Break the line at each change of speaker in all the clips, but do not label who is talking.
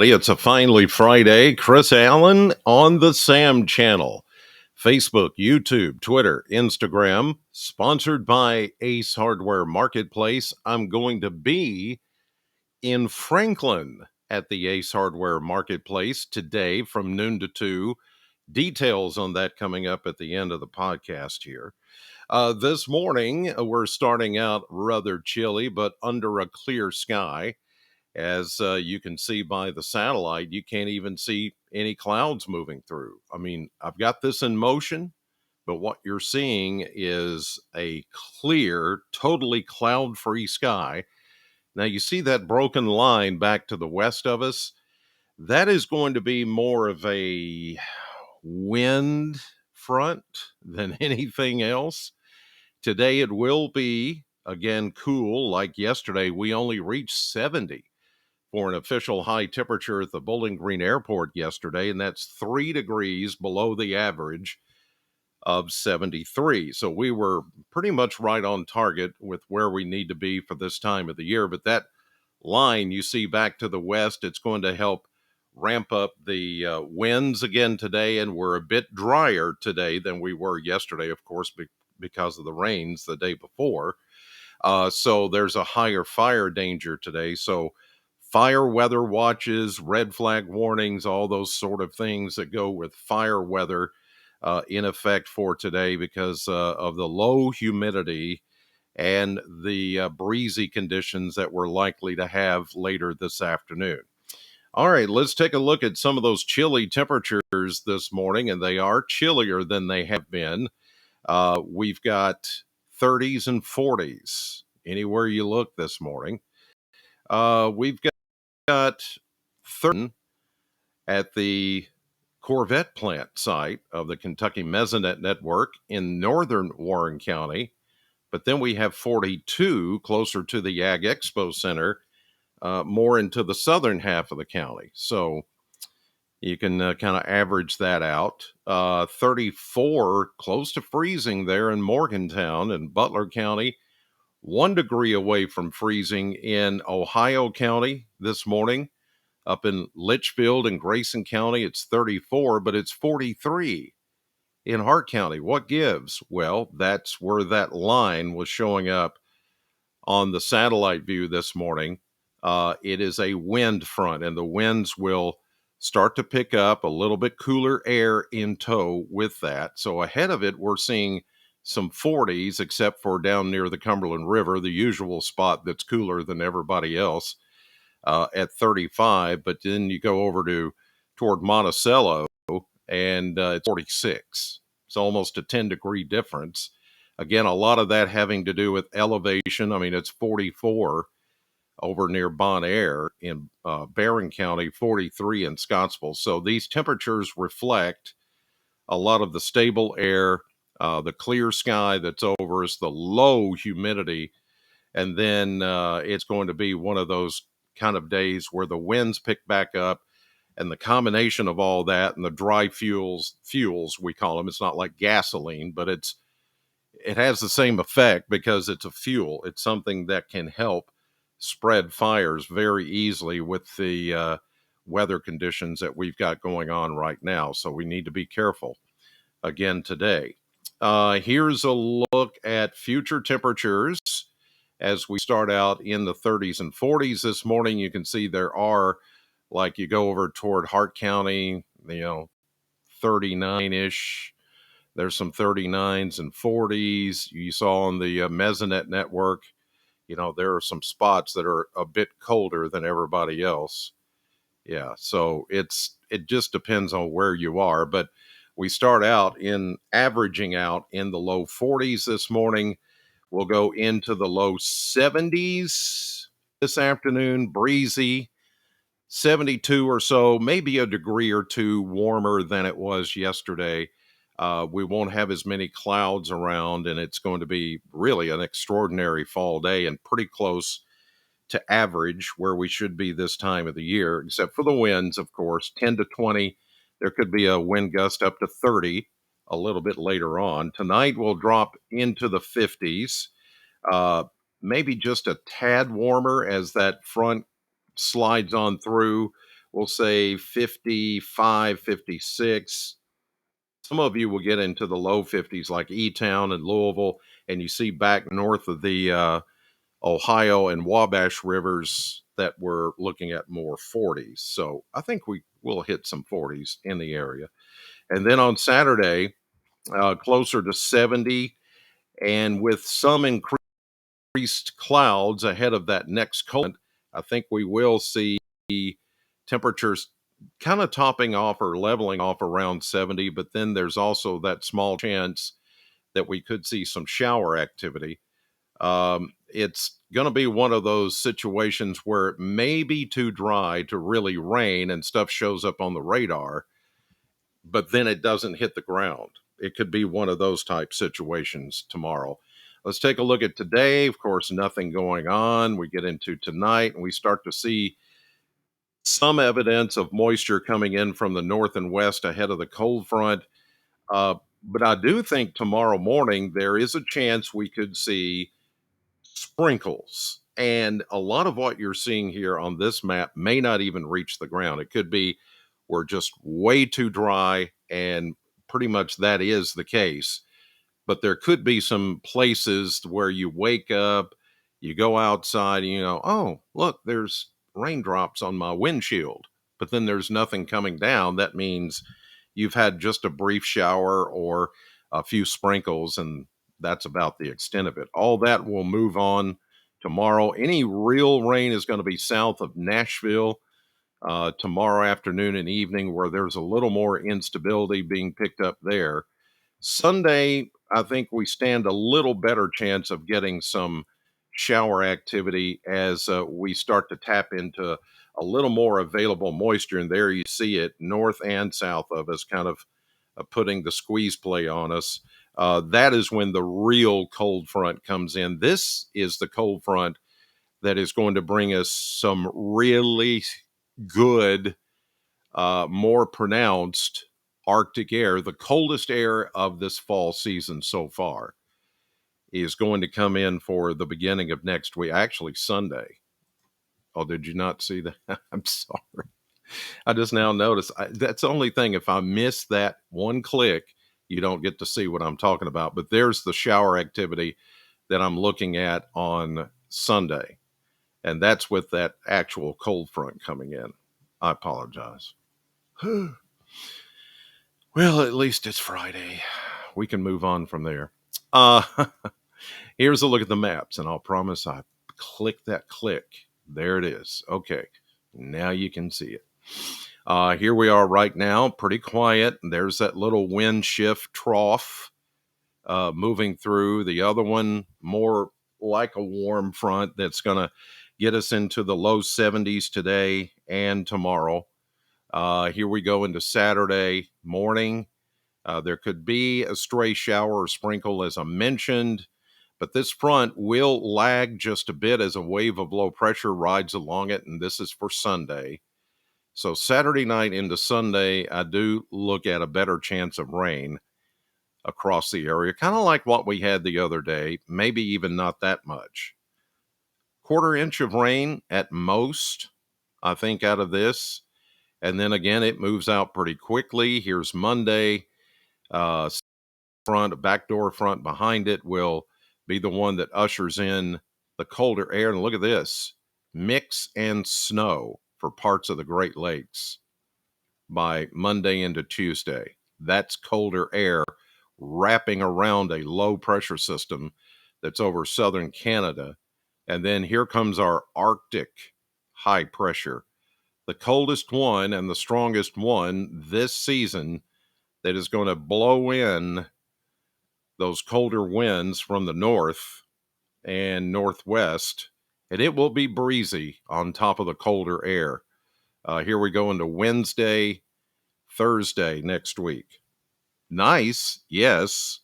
It's a finally Friday. Chris Allen on the Sam channel. Facebook, YouTube, Twitter, Instagram, sponsored by Ace Hardware Marketplace. I'm going to be in Franklin at the Ace Hardware Marketplace today from noon to 2. Details on that coming up at the end of the podcast here. This morning, we're starting out rather chilly, but under a clear sky. As you can see by the satellite, you can't even see any clouds moving through. I mean, I've got this in motion, but what you're seeing is a clear, totally cloud free sky. Now, you see that broken line back to the west of us? That is going to be more of a wind front than anything else. Today, it will be, again, cool. Like yesterday, we only reached 70 for an official high temperature at the Bowling Green Airport yesterday, and that's 3 degrees below the average of 73. So we were pretty much right on target with where we need to be for this time of the year. But that line you see back to the west, it's going to help ramp up the winds again today, and we're a bit drier today than we were yesterday, of course, because of the rains the day before. So there's a higher fire danger today. So fire weather watches, red flag warnings, all those sort of things that go with fire weather in effect for today because of the low humidity and the breezy conditions that we're likely to have later this afternoon. All right, let's take a look at some of those chilly temperatures this morning, and they are chillier than they have been. We've got 30s and 40s anywhere you look this morning. We've got 30 at the Corvette plant site of the Kentucky Mesonet Network in northern Warren County. But then we have 42 closer to the Ag Expo Center, more into the southern half of the county. So you can kind of average that out. 34 close to freezing there in Morgantown and Butler County. 1 degree away from freezing in Ohio County this morning. Up in Litchfield and Grayson County, it's 34, but it's 43 in Hart County. What gives? Well, that's where that line was showing up on the satellite view this morning. It is a wind front, and the winds will start to pick up a little bit cooler air in tow with that. So ahead of it, we're seeing some 40s, except for down near the Cumberland River, the usual spot that's cooler than everybody else. At 35, but then you go over toward Monticello and it's 46. It's almost a 10-degree difference. Again, a lot of that having to do with elevation. I mean, it's 44 over near Bon Air in Barron County, 43 in Scottsville. So these temperatures reflect a lot of the stable air, the clear sky that's over us, the low humidity, and then it's going to be one of those kind of days where the winds pick back up, and the combination of all that and the dry fuels we call them, it's not like gasoline, but it has the same effect because it's a fuel. It's something that can help spread fires very easily with the weather conditions that we've got going on right now. So we need to be careful again today. Here's a look at future temperatures as we start out in the 30s and 40s this morning. You can see there are, like you go over toward Hart County, 39-ish. There's some 39s and 40s. You saw on the Mesonet network, there are some spots that are a bit colder than everybody else. Yeah, so it just depends on where you are. But we start out averaging out in the low 40s this morning. We'll go into the low 70s this afternoon, breezy, 72 or so, maybe a degree or two warmer than it was yesterday. We won't have as many clouds around, and it's going to be really an extraordinary fall day and pretty close to average where we should be this time of the year, except for the winds, of course, 10 to 20. There could be a wind gust up to 30 a little bit later on. Tonight we'll drop into the 50s, uh, maybe just a tad warmer as that front slides on through. we'll say 55, 56. Some of you will get into the low 50s, like E-Town and Louisville, and you see back north of the Ohio and Wabash rivers that we're looking at more 40s. So I think we will hit some 40s in the area. And then on Saturday, closer to 70, and with some increased clouds ahead of that next cold, I think we will see temperatures kind of topping off or leveling off around 70, but then there's also that small chance that we could see some shower activity. It's going to be one of those situations where it may be too dry to really rain and stuff shows up on the radar, but then it doesn't hit the ground. It could be one of those type situations tomorrow. Let's take a look at today. Of course, nothing going on. We get into tonight and we start to see some evidence of moisture coming in from the north and west ahead of the cold front. But I do think tomorrow morning there is a chance we could see sprinkles. And a lot of what you're seeing here on this map may not even reach the ground. It could be we're just way too dry, and pretty much that is the case. But there could be some places where you wake up, you go outside, and you know, oh, look, there's raindrops on my windshield, but then there's nothing coming down. That means you've had just a brief shower or a few sprinkles, and that's about the extent of it. All that will move on tomorrow. Any real rain is going to be south of Nashville tomorrow afternoon and evening, where there's a little more instability being picked up there. Sunday, I think we stand a little better chance of getting some shower activity as we start to tap into a little more available moisture. And there you see it north and south of us, kind of putting the squeeze play on us. That is when the real cold front comes in. This is the cold front that is going to bring us some really good, more pronounced Arctic air. The coldest air of this fall season so far is going to come in for the beginning of next week, actually Sunday. Oh, did you not see that? I'm sorry. I just now noticed that's the only thing. If I miss that one click, you don't get to see what I'm talking about. But there's the shower activity that I'm looking at on Sunday. And that's with that actual cold front coming in. I apologize. Well, at least it's Friday. We can move on from there. Uh, Here's a look at the maps, and I'll promise I click that click. There it is. Okay, now you can see it. Here we are right now, pretty quiet. There's that little wind shift trough moving through. The other one, more like a warm front that's going to get us into the low 70s today and tomorrow. Here we go into Saturday morning. There could be a stray shower or sprinkle, as I mentioned, but this front will lag just a bit as a wave of low pressure rides along it, and this is for Sunday. So Saturday night into Sunday, I do look at a better chance of rain across the area, kind of like what we had the other day, maybe even not that much. Quarter inch of rain at most, I think, out of this. And then again, it moves out pretty quickly. Here's Monday. A backdoor front behind it will be the one that ushers in the colder air. And look at this, mix and snow for parts of the Great Lakes by Monday into Tuesday. That's colder air wrapping around a low pressure system that's over southern Canada. And then here comes our Arctic high pressure, the coldest one and the strongest one this season, that is going to blow in those colder winds from the north and northwest, and it will be breezy on top of the colder air. Here we go into Wednesday, Thursday next week. Nice, yes,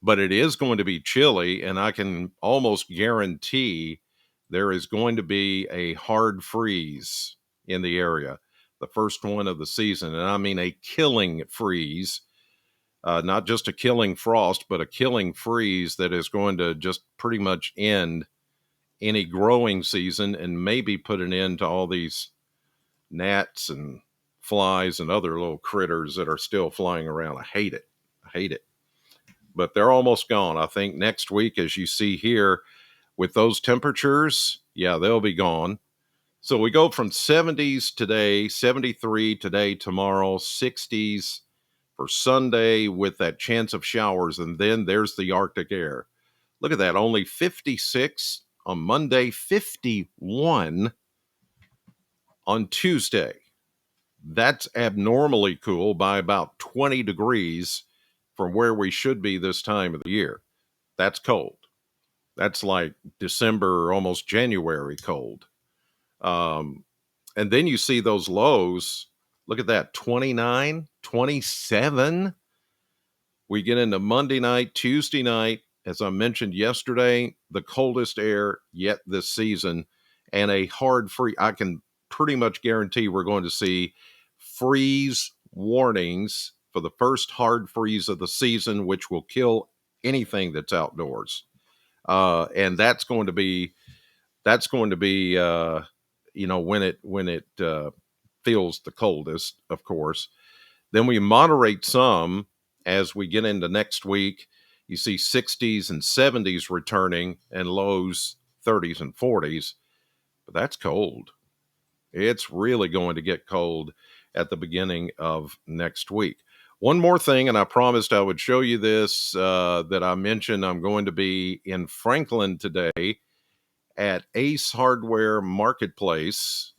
but it is going to be chilly, and I can almost guarantee there is going to be a hard freeze in the area, the first one of the season, and I mean a killing freeze. Not just a killing frost, but a killing freeze that is going to just pretty much end any growing season and maybe put an end to all these gnats and flies and other little critters that are still flying around. I hate it. I hate it. But they're almost gone. I think next week, as you see here, with those temperatures, yeah, they'll be gone. So we go from 70s today, 73 today, tomorrow, 60s for Sunday with that chance of showers. And then there's the Arctic air. Look at that. Only 56 on Monday, 51 on Tuesday. That's abnormally cool by about 20 degrees from where we should be this time of the year. That's cold. That's like December, almost January cold. Um, and then you see those lows. Look at that, 29, 27. We get into Monday night, Tuesday night, as I mentioned yesterday, the coldest air yet this season, and a hard free. I can pretty much guarantee we're going to see freeze warnings for the first hard freeze of the season, which will kill anything that's outdoors. And that's going to be when it feels the coldest, of course. Then we moderate some as we get into next week. You see 60s and 70s returning and lows 30s and 40s, but that's cold. It's really going to get cold at the beginning of next week. One more thing, and I promised I would show you this that I mentioned. I'm going to be in Franklin today at Ace Hardware Marketplace,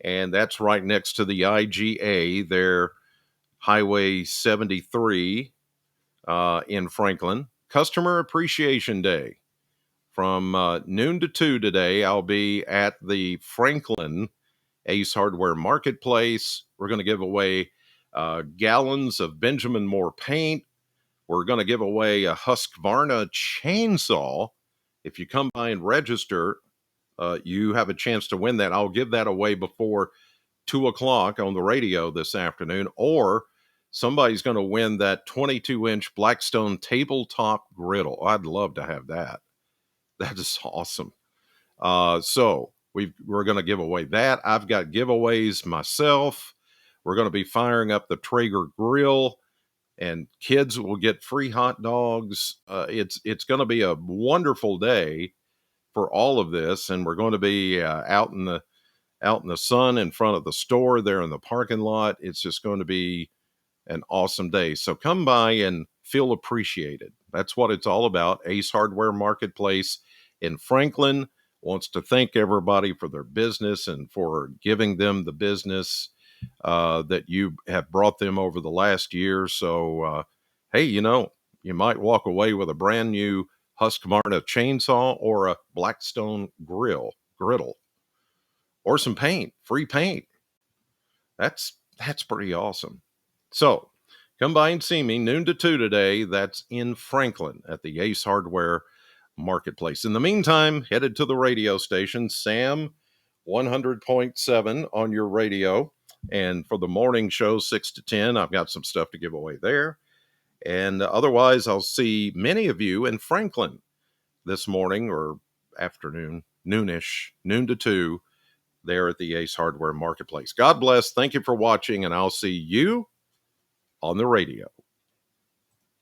and that's right next to the IGA. They're Highway 73 in Franklin. Customer Appreciation Day. From noon to 2 today, I'll be at the Franklin Ace Hardware Marketplace. We're going to give away gallons of Benjamin Moore paint. We're going to give away a Husqvarna chainsaw. If you come by and register, you have a chance to win that. I'll give that away before 2 o'clock on the radio this afternoon, or somebody's going to win that 22-inch Blackstone tabletop griddle. I'd love to have that. That is awesome. So we're going to give away that. I've got giveaways myself. We're going to be firing up the Traeger grill, and kids will get free hot dogs. It's going to be a wonderful day for all of this, and we're going to be out in the sun in front of the store there in the parking lot. It's just going to be an awesome day. So come by and feel appreciated. That's what it's all about. Ace Hardware Marketplace in Franklin wants to thank everybody for their business and for giving them the business that you have brought them over the last year. So, hey, you might walk away with a brand new Husqvarna chainsaw or a Blackstone griddle, or some paint, free paint. That's pretty awesome. So come by and see me noon to 2 today. That's in Franklin at the Ace Hardware Marketplace. In the meantime, headed to the radio station, Sam 100.7 on your radio. And for the morning show, 6 to 10, I've got some stuff to give away there. And otherwise, I'll see many of you in Franklin this morning or afternoon, noonish, noon to 2, there at the Ace Hardware Marketplace. God bless. Thank you for watching, and I'll see you on the radio.